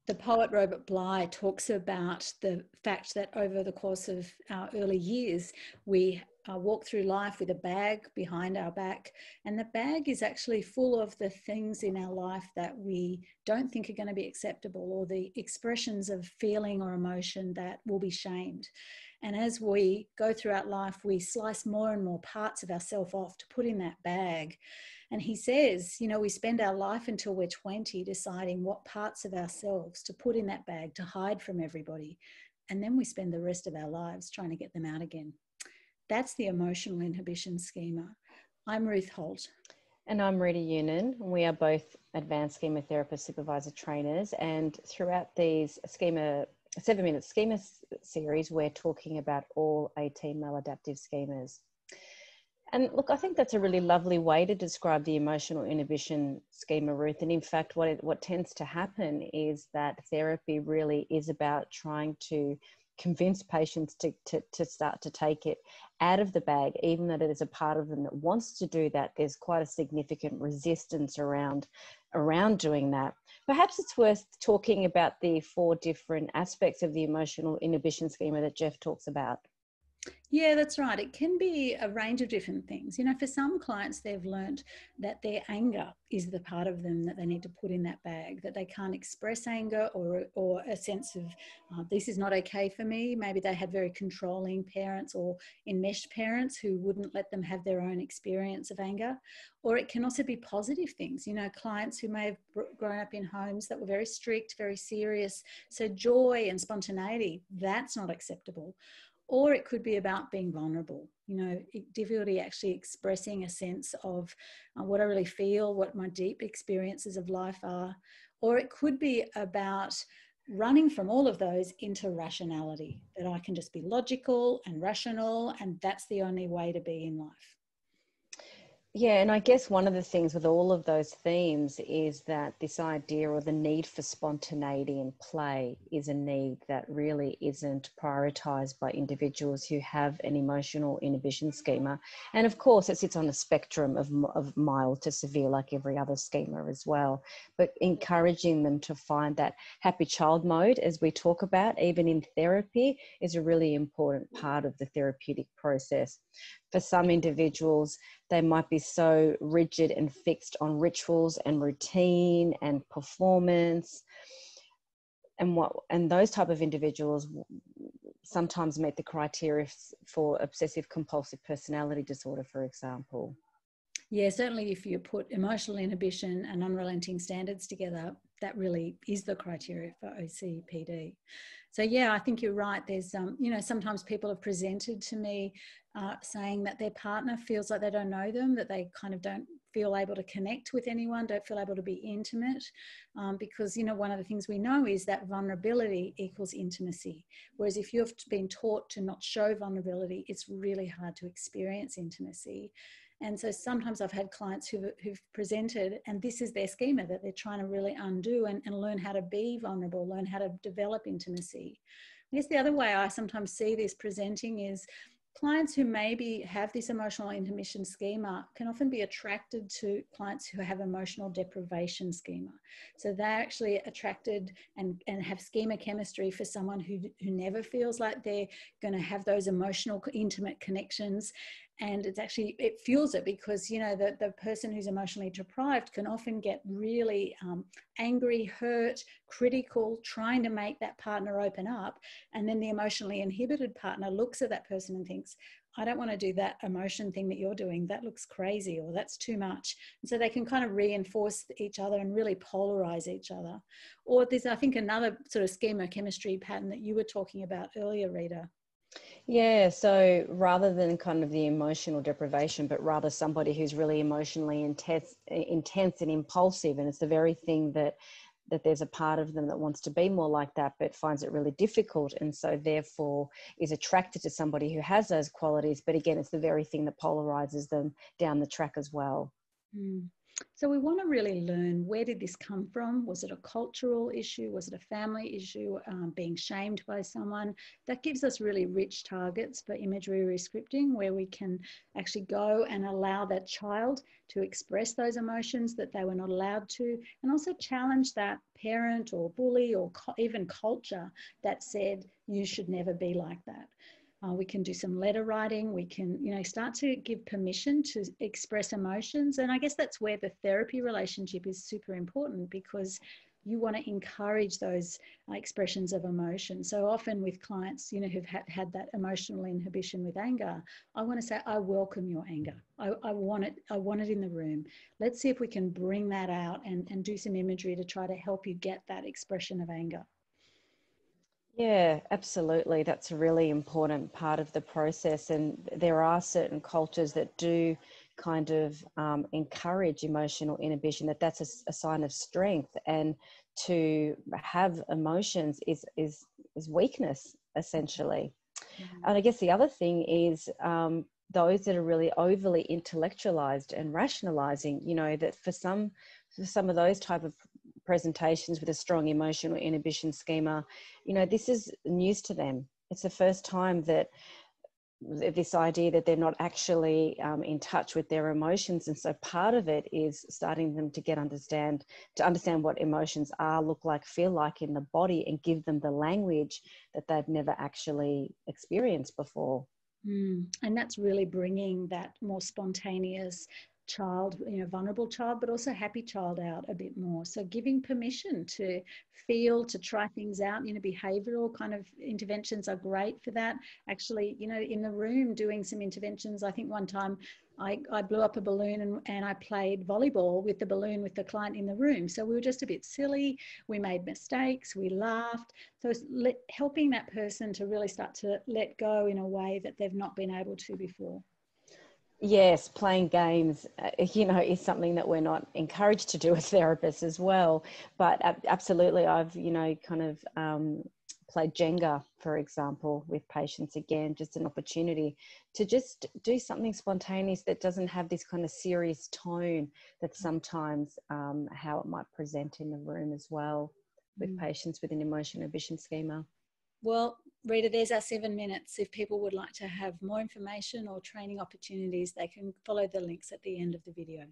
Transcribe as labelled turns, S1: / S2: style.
S1: The poet Robert Bly talks about the fact that over the course of our early years, we walk through life with a bag behind our back, and the bag is actually full of the things in our life that we don't think are going to be acceptable, or the expressions of feeling or emotion that will be shamed. And as we go throughout life, we slice more and more parts of ourselves off to put in that bag. And he says, you know, we spend our life until we're 20 deciding what parts of ourselves to put in that bag to hide from everybody. And then we spend the rest of our lives trying to get them out again. That's the emotional inhibition schema. I'm Ruth Holt.
S2: And I'm Rita Unan. We are both advanced schema therapist supervisor trainers. And throughout these 7-minute schema series, we're talking about all 18 maladaptive schemas. And look, I think that's a really lovely way to describe the emotional inhibition schema, Ruth. And in fact, what tends to happen is that therapy really is about trying to convince patients to start to take it out of the bag, even though there's a part of them that wants to do that. There's quite a significant resistance around doing that. Perhaps it's worth talking about the 4 different aspects of the emotional inhibition schema that Jeff talks about.
S1: Yeah, that's right. It can be a range of different things. You know, for some clients, they've learned that their anger is the part of them that they need to put in that bag, that they can't express anger or a sense of this is not okay for me. Maybe they had very controlling parents or enmeshed parents who wouldn't let them have their own experience of anger. Or it can also be positive things. You know, clients who may have grown up in homes that were very strict, very serious. So joy and spontaneity, that's not acceptable. Or it could be about being vulnerable, you know, difficulty actually expressing a sense of what I really feel, what my deep experiences of life are. Or it could be about running from all of those into rationality, that I can just be logical and rational, and that's the only way to be in life.
S2: Yeah, and I guess one of the things with all of those themes is that this idea or the need for spontaneity and play is a need that really isn't prioritized by individuals who have an emotional inhibition schema. And of course, it sits on a spectrum of mild to severe, like every other schema as well. But encouraging them to find that happy child mode, as we talk about, even in therapy, is a really important part of the therapeutic process. For some individuals, they might be so rigid and fixed on rituals and routine and performance. And those type of individuals sometimes meet the criteria for obsessive compulsive personality disorder, for example.
S1: Yeah, certainly if you put emotional inhibition and unrelenting standards together, that really is the criteria for OCPD. So yeah, I think you're right. There's, you know, sometimes people have presented to me saying that their partner feels like they don't know them, that they kind of don't feel able to connect with anyone, don't feel able to be intimate, because, you know, one of the things we know is that vulnerability equals intimacy. Whereas if you've been taught to not show vulnerability, it's really hard to experience intimacy. And so sometimes I've had clients who've presented, and this is their schema that they're trying to really undo and learn how to be vulnerable, learn how to develop intimacy. I guess the other way I sometimes see this presenting is clients who maybe have this emotional inhibition schema can often be attracted to clients who have emotional deprivation schema. So they're actually attracted and have schema chemistry for someone who never feels like they're going to have those emotional, intimate connections. And it's actually, it fuels it because, you know, the person who's emotionally deprived can often get really angry, hurt, critical, trying to make that partner open up. And then the emotionally inhibited partner looks at that person and thinks, I don't want to do that emotion thing that you're doing. That looks crazy, or that's too much. And so they can kind of reinforce each other and really polarize each other. Or there's, I think, another sort of schema chemistry pattern that you were talking about earlier, Rita.
S2: Yeah, so rather than kind of the emotional deprivation, but rather somebody who's really emotionally intense and impulsive, and it's the very thing that there's a part of them that wants to be more like that, but finds it really difficult, and so therefore is attracted to somebody who has those qualities. But again, it's the very thing that polarizes them down the track as well.
S1: Mm. So we want to really learn, where did this come from? Was it a cultural issue? Was it a family issue? Being shamed by someone? That gives us really rich targets for imagery rescripting, where we can actually go and allow that child to express those emotions that they were not allowed to, and also challenge that parent or bully or even culture that said you should never be like that. We can do some letter writing. We can, start to give permission to express emotions. And I guess that's where the therapy relationship is super important, because you want to encourage those expressions of emotion. So often with clients, who've had that emotional inhibition with anger, I want to say, I welcome your anger. I want it in the room. Let's see if we can bring that out and do some imagery to try to help you get that expression of anger.
S2: Yeah, absolutely. That's a really important part of the process. And there are certain cultures that do kind of encourage emotional inhibition, that's a sign of strength. And to have emotions is weakness, essentially.
S1: Mm-hmm.
S2: And I guess the other thing is those that are really overly intellectualized and rationalizing, that for some of those type of presentations with a strong emotional inhibition schema, this is news to them. It's the first time that this idea that they're not actually in touch with their emotions. And so part of it is starting them to understand what emotions are, look like, feel like in the body, and give them the language that they've never actually experienced before.
S1: And that's really bringing that more spontaneous child, vulnerable child, but also happy child out a bit more. So giving permission to feel, to try things out, behavioral kind of interventions are great for that. Actually, in the room doing some interventions. I think one time I blew up a balloon and I played volleyball with the balloon with the client in the room. So we were just a bit silly. We made mistakes. We laughed. So it's helping that person to really start to let go in a way that they've not been able to before.
S2: Yes, playing games, is something that we're not encouraged to do as therapists as well. But absolutely, I've, kind of played Jenga, for example, with patients. Again, just an opportunity to just do something spontaneous that doesn't have this kind of serious tone that's sometimes how it might present in the room as well with patients with an emotional inhibition schema.
S1: Well, Rita, there's our 7 minutes. If people would like to have more information or training opportunities, they can follow the links at the end of the video.